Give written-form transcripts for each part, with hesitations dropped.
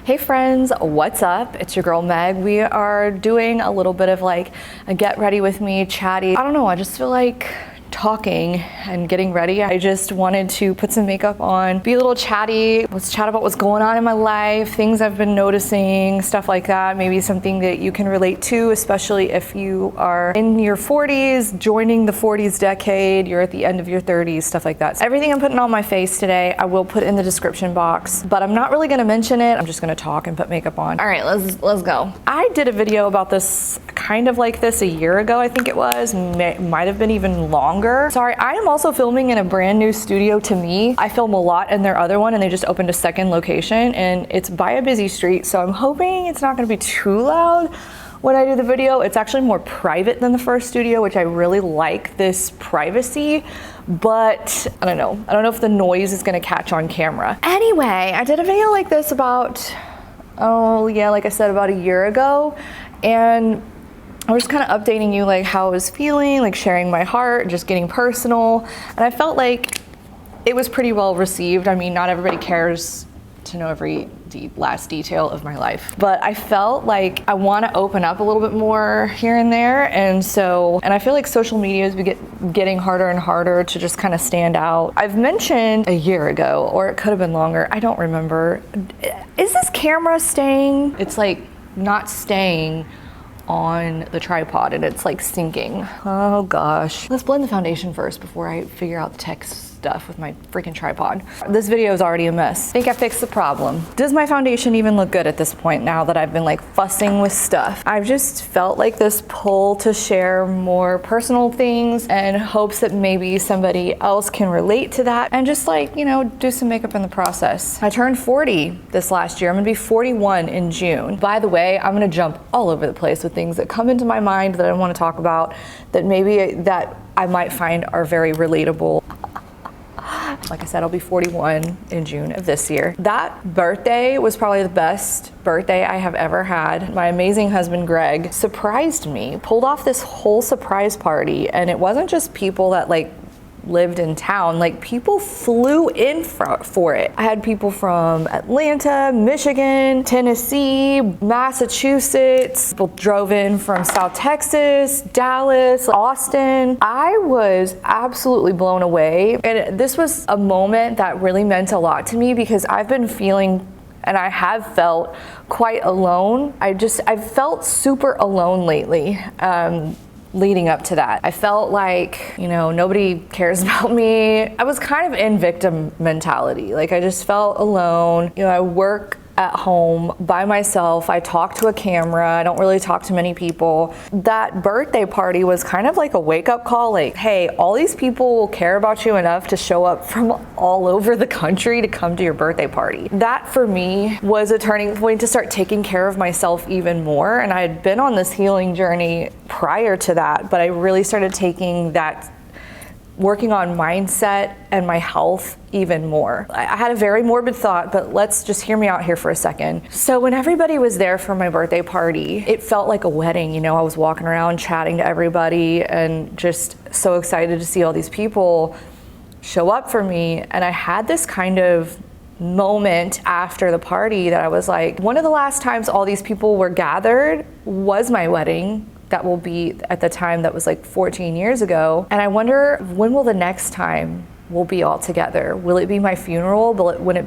Hey friends, what's up? It's your girl Meg. We are doing a little bit of like a get ready with me chatty. I don't know, I just feel like talking and getting ready. I just wanted to put some makeup on, be a little chatty. Let's chat about what's going on in my life, things I've been noticing, stuff like that. Maybe something that you can relate to, especially if you are in your 40s, joining the 40s decade, you're at the end of your 30s, stuff like that. So everything I'm putting on my face today, I will put in the description box, but I'm not really gonna mention it. I'm just gonna talk and put makeup on. All right, let's go. I did a video about this, kind of like this, a year ago, I think it was. Might have been even longer. Sorry, I am also filming in a brand new studio to me. I film a lot in their other one and they just opened a second location and it's by a busy street. So I'm hoping it's not gonna be too loud when I do the video. It's actually more private than the first studio, which I really like this privacy, but I don't know. I don't know if the noise is gonna catch on camera. Anyway, I did a video like this about, oh yeah, like I said, about a year ago. And I was just kind of updating you like how I was feeling, like sharing my heart, just getting personal. And I felt like it was pretty well received. I mean, not everybody cares to know every last detail of my life, but I felt like I want to open up a little bit more here and there. And I feel like social media is getting harder and harder to just kind of stand out. I've mentioned a year ago, or it could have been longer, I don't remember. Is this camera staying? It's like not staying on the tripod and it's like sinking. Oh gosh. Let's blend the foundation first before I figure out the text stuff with my freaking tripod. This video is already a mess. I think I fixed the problem. Does my foundation even look good at this point now that I've been like fussing with stuff? I've just felt like this pull to share more personal things and hopes that maybe somebody else can relate to that and just like, you know, do some makeup in the process. I turned 40 this last year. I'm gonna be 41 in June. By the way, I'm gonna jump all over the place with things that come into my mind that I want to talk about that maybe that I might find are very relatable. Like I said, I'll be 41 in June of this year. That birthday was probably the best birthday I have ever had. My amazing husband, Greg, surprised me, pulled off this whole surprise party. And it wasn't just people that like lived in town, like people flew in for it. I had people from Atlanta, Michigan, Tennessee, Massachusetts. People drove in from South Texas, Dallas, Austin. I was absolutely blown away. And this was a moment that really meant a lot to me because I've been feeling, and I have felt quite alone. I've felt super alone lately. Leading up to that, I felt like, you know, nobody cares about me. I was kind of in victim mentality. Like I just felt alone. You know, I work at home by myself. I talk to a camera. I don't really talk to many people. That birthday party was kind of like a wake-up call, like, hey, all these people will care about you enough to show up from all over the country to come to your birthday party. That for me was a turning point to start taking care of myself even more. And I had been on this healing journey prior to that, but I really started taking that, working on mindset and my health even more. I had a very morbid thought, but let's just hear me out here for a second. So when everybody was there for my birthday party, it felt like a wedding. You know, I was walking around chatting to everybody and just so excited to see all these people show up for me. And I had this kind of moment after the party that I was like, one of the last times all these people were gathered was my wedding. That will be at the time that was like 14 years ago. And I wonder, when will the next time we'll be all together? Will it be my funeral? Will it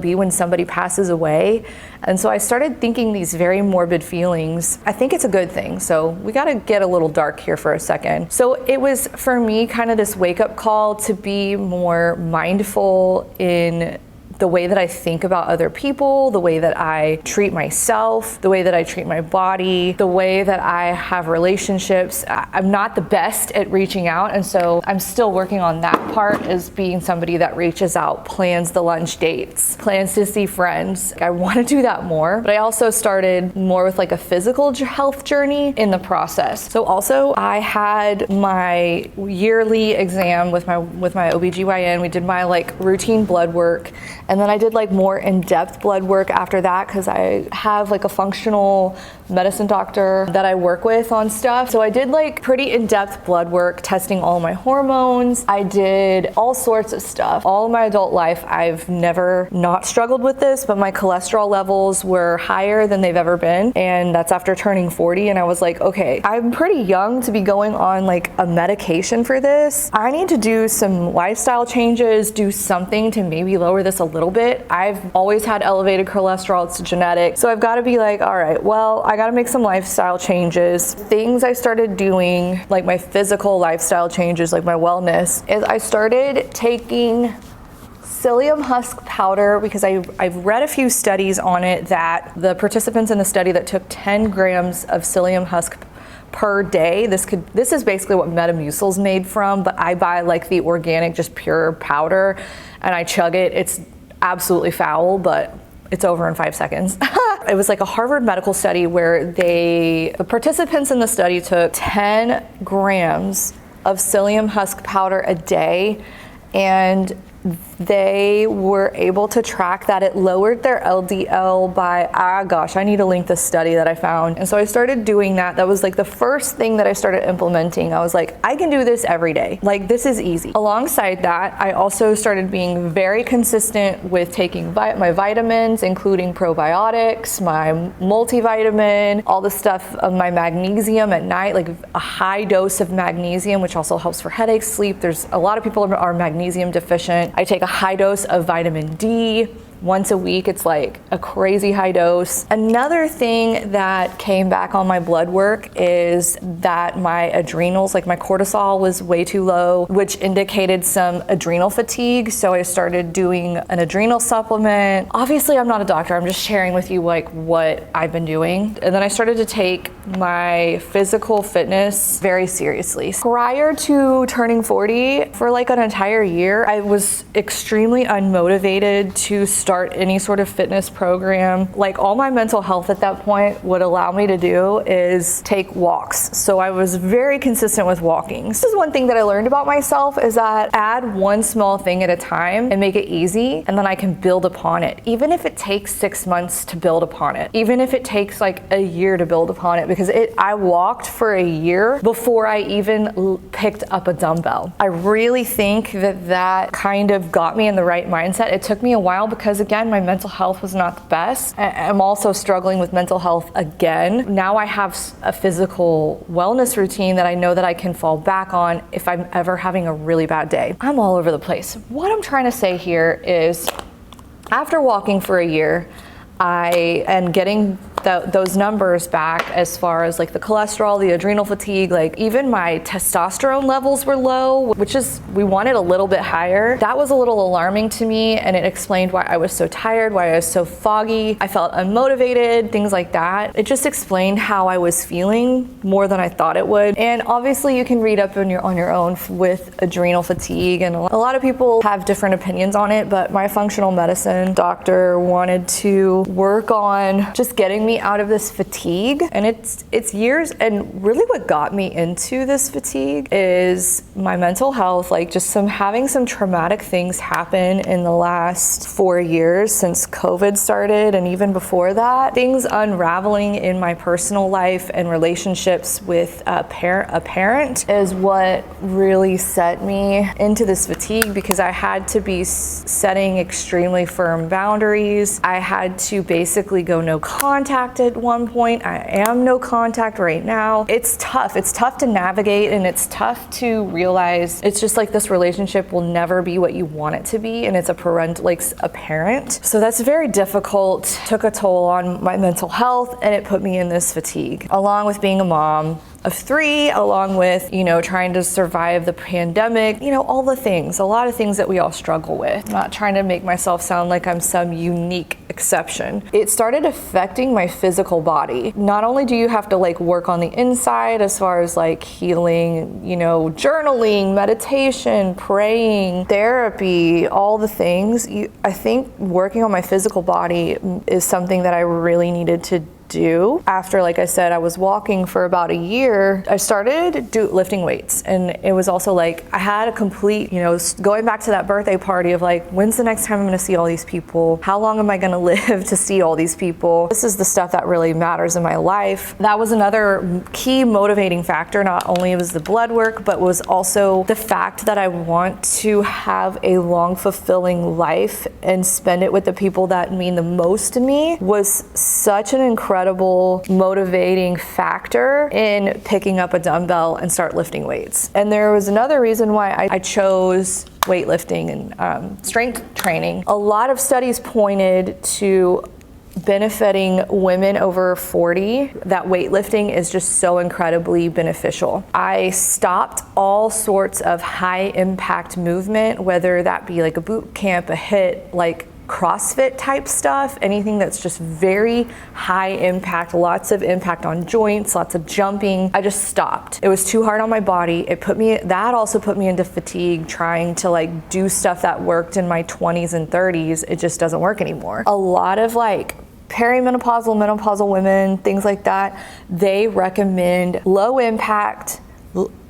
be when somebody passes away? And so I started thinking these very morbid feelings. I think it's a good thing. So we gotta get a little dark here for a second. So it was for me kind of this wake up call to be more mindful in the way that I think about other people, the way that I treat myself, the way that I treat my body, the way that I have relationships. I'm not the best at reaching out, and so I'm still working on that part, as being somebody that reaches out, plans the lunch dates, plans to see friends. I want to do that more, but I also started more with like a physical health journey in the process. So also I had my yearly exam with my OBGYN. We did my like routine blood work. And then I did like more in-depth blood work after that because I have like a functional medicine doctor that I work with on stuff. So I did like pretty in-depth blood work, testing all my hormones. I did all sorts of stuff. All of my adult life, I've never not struggled with this, but my cholesterol levels were higher than they've ever been. And that's after turning 40. And I was like, okay, I'm pretty young to be going on like a medication for this. I need to do some lifestyle changes, do something to maybe lower this a little bit. I've always had elevated cholesterol, it's genetic. So I've got to be like, all right, well, I got to make some lifestyle changes. Things I started doing, like my physical lifestyle changes, like my wellness, is I started taking psyllium husk powder because I've read a few studies on it that the participants in the study that took 10 grams of psyllium husk per day, this is basically what Metamucil's made from, but I buy like the organic, just pure powder, and I chug it. It's absolutely foul, but it's over in 5 seconds. It was like a Harvard medical study where the participants in the study took 10 grams of psyllium husk powder a day, and they were able to track that it lowered their LDL by, gosh, I need to link this study that I found. And so I started doing that. That was like the first thing that I started implementing. I was like, I can do this every day. Like, this is easy. Alongside that, I also started being very consistent with taking my vitamins, including probiotics, my multivitamin, all the stuff of my magnesium at night, like a high dose of magnesium, which also helps for headaches, sleep. There's a lot of people are magnesium deficient. I take a high dose of vitamin D once a week. It's like a crazy high dose. Another thing that came back on my blood work is that my adrenals, like my cortisol was way too low, which indicated some adrenal fatigue. So I started doing an adrenal supplement. Obviously, I'm not a doctor. I'm just sharing with you like what I've been doing. And then I started to take my physical fitness very seriously. Prior to turning 40, for like an entire year, I was extremely unmotivated to start any sort of fitness program. Like, all my mental health at that point would allow me to do is take walks. So I was very consistent with walking. This is one thing that I learned about myself, is that add one small thing at a time and make it easy, and then I can build upon it. Even if it takes 6 months to build upon it, even if it takes like a year to build upon it, because I walked for a year before I even picked up a dumbbell. I really think that kind of got me in the right mindset. It took me a while because, again, my mental health was not the best. I'm also struggling with mental health again. Now I have a physical wellness routine that I know that I can fall back on if I'm ever having a really bad day. I'm all over the place. What I'm trying to say here is, after walking for a year, I am getting those numbers back as far as like the cholesterol, the adrenal fatigue, like even my testosterone levels were low, which is, we wanted a little bit higher. That was a little alarming to me, and it explained why I was so tired, why I was so foggy. I felt unmotivated, things like that. It just explained how I was feeling more than I thought it would. And obviously you can read up on your own with adrenal fatigue, and a lot of people have different opinions on it, but my functional medicine doctor wanted to work on just getting me out of this fatigue. And it's years, and really what got me into this fatigue is my mental health, like just having some traumatic things happen in the last 4 years since COVID started, and even before that, things unraveling in my personal life and relationships with a parent is what really set me into this fatigue, because I had to be setting extremely firm boundaries. I had to basically go no contact at one point. I am no contact right now. It's tough. It's tough to navigate, and it's tough to realize it's just like this relationship will never be what you want it to be, and it's a parent. So that's very difficult. Took a toll on my mental health, and it put me in this fatigue, along with being a mom of 3, along with, trying to survive the pandemic, all the things, a lot of things that we all struggle with. I'm not trying to make myself sound like I'm some unique exception. It started affecting my physical body. Not only do you have to work on the inside as far as healing, journaling, meditation, praying, therapy, all the things. I think working on my physical body is something that I really needed to do. After, like I said, I was walking for about a year, I started lifting weights. And it was also like, I had a complete, going back to that birthday party of like, when's the next time I'm gonna see all these people? How long am I gonna live to see all these people? This is the stuff that really matters in my life. That was another key motivating factor. Not only was the blood work, but was also the fact that I want to have a long, fulfilling life and spend it with the people that mean the most to me was such an incredible motivating factor in picking up a dumbbell and start lifting weights. And there was another reason why I chose weightlifting and strength training. A lot of studies pointed to benefiting women over 40, that weightlifting is just so incredibly beneficial. I stopped all sorts of high impact movement, whether that be like a boot camp, a HIIT, like CrossFit type stuff, anything that's just very high impact, lots of impact on joints, lots of jumping. I just stopped. It was too hard on my body. That also put me into fatigue trying to like do stuff that worked in my 20s and 30s. It just doesn't work anymore. A lot of like perimenopausal, menopausal women, things like that, they recommend low impact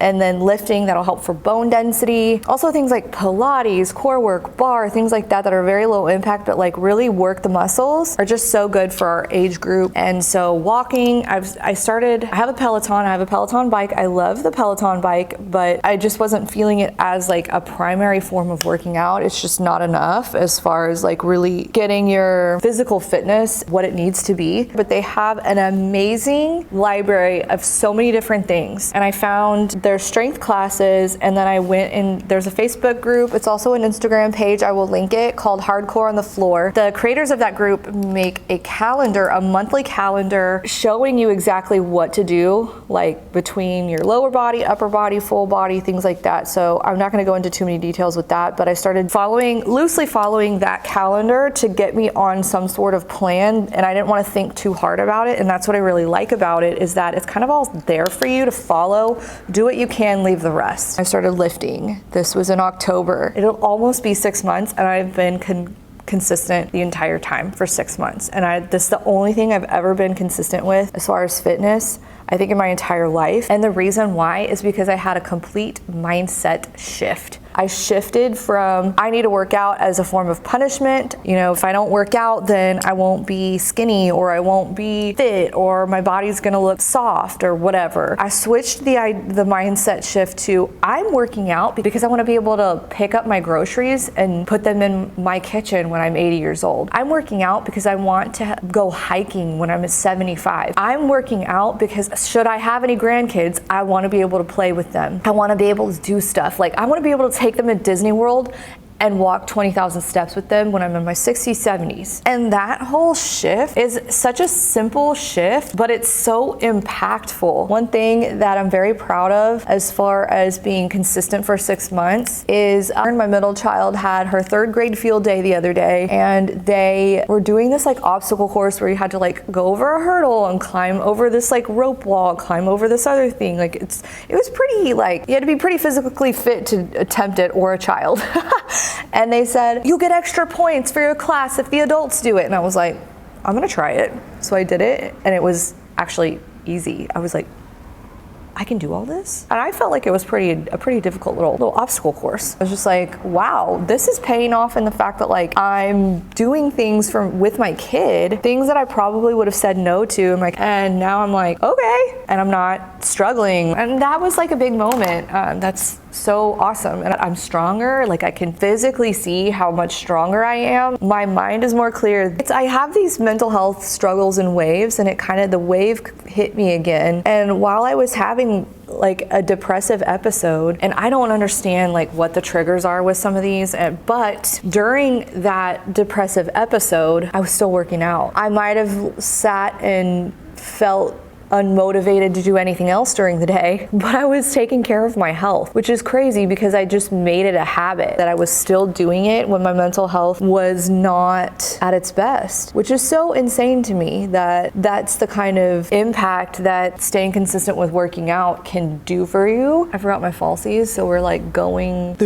and then lifting that'll help for bone density. Also things like Pilates, core work, bar, things like that are very low impact but like really work the muscles are just so good for our age group. And so walking, I have a Peloton bike. I love the Peloton bike, but I just wasn't feeling it as like a primary form of working out. It's just not enough as far as like really getting your physical fitness what it needs to be. But they have an amazing library of so many different things. And I found their strength classes, and then I went and there's a Facebook group. It's also an Instagram page. I will link it, called Hardcore on the Floor. The creators of that group make a calendar, a monthly calendar, showing you exactly what to do, like between your lower body, upper body, full body, things like that. So I'm not gonna go into too many details with that, but I started loosely following that calendar to get me on some sort of plan, and I didn't wanna think too hard about it. And that's what I really like about it, is that it's kind of all there for you to follow. Do what you can, leave the rest. I started lifting. This was in October. It'll almost be 6 months, and I've been consistent the entire time for 6 months. And this is the only thing I've ever been consistent with as far as fitness, I think, in my entire life. And the reason why is because I had a complete mindset shift. I shifted from, I need to work out as a form of punishment. If I don't work out, then I won't be skinny, or I won't be fit, or my body's gonna look soft, or whatever. I switched the mindset shift to, I'm working out because I wanna be able to pick up my groceries and put them in my kitchen when I'm 80 years old. I'm working out because I want to go hiking when I'm 75. I'm working out because should I have any grandkids, I wanna be able to play with them. I wanna be able to do stuff. Like, I wanna be able to take them at Disney World and walk 20,000 steps with them when I'm in my 60s, 70s. And that whole shift is such a simple shift, but it's so impactful. One thing that I'm very proud of as far as being consistent for 6 months is my middle child had her 3rd grade field day the other day, and they were doing this like obstacle course where you had to like go over a hurdle and climb over this like rope wall, climb over this other thing. Like it was pretty, like, you had to be pretty physically fit to attempt it, or a child. And they said, you'll get extra points for your class if the adults do it. And I was like, I'm gonna try it. So I did it, and it was actually easy. I was like, I can do all this? And I felt like it was a pretty difficult little obstacle course. I was just like, wow, this is paying off in the fact that like I'm doing things with my kid, things that I probably would have said no to. And now I'm like, okay, and I'm not struggling. And that was like a big moment. That's so awesome. And I'm stronger. Like, I can physically see how much stronger I am. My mind is more clear. I have these mental health struggles in waves, and the wave hit me again. And while I was having like a depressive episode, and I don't understand like what the triggers are with some of these, but during that depressive episode, I was still working out. I might have sat and felt unmotivated to do anything else during the day, but I was taking care of my health, which is crazy because I just made it a habit that I was still doing it when my mental health was not at its best, which is so insane to me that that's the kind of impact that staying consistent with working out can do for you. I forgot my falsies, so we're like going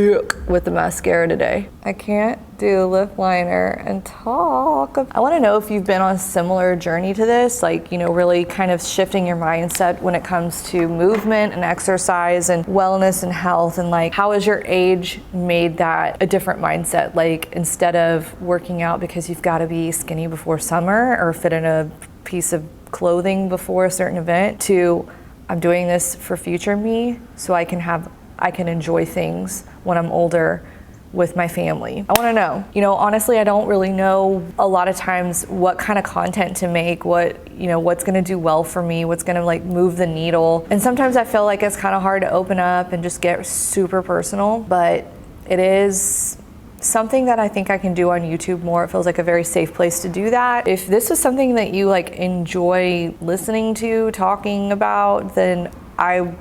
with the mascara today. I can't do lip liner and talk. I want to know if you've been on a similar journey to this, like, you know, really kind of shifting your mindset when it comes to movement and exercise and wellness and health, and like, how has your age made that a different mindset? Like, instead of working out because you've got to be skinny before summer or fit in a piece of clothing before a certain event, to I'm doing this for future me so I can enjoy things when I'm older with my family. I want to know. You know, honestly, I don't really know a lot of times what kind of content to make, what's going to do well for me, what's going to like move the needle. And sometimes I feel like it's kind of hard to open up and just get super personal, but it is something that I think I can do on YouTube more. It feels like a very safe place to do that. If this is something that you like enjoy listening to, talking about, then I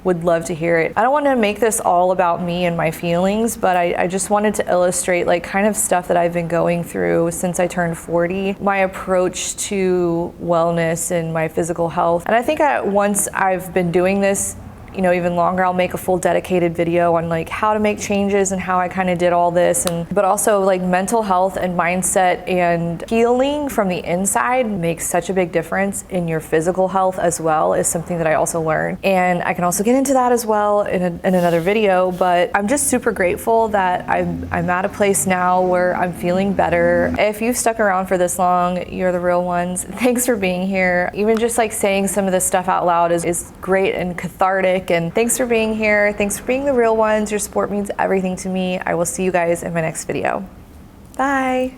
would love to hear it. I don't want to make this all about me and my feelings, but I just wanted to illustrate like kind of stuff that I've been going through since I turned 40, my approach to wellness and my physical health. And I think once I've been doing this, you know, even longer, I'll make a full dedicated video on like how to make changes and how I kind of did all this, but also like mental health and mindset and healing from the inside makes such a big difference in your physical health as well, is something that I also learned. And I can also get into that as well in another video, but I'm just super grateful that I'm at a place now where I'm feeling better. If you've stuck around for this long, you're the real ones. Thanks for being here. Even just like saying some of this stuff out loud is great and cathartic. And thanks for being here. Thanks for being the real ones. Your support means everything to me. I will see you guys in my next video. Bye.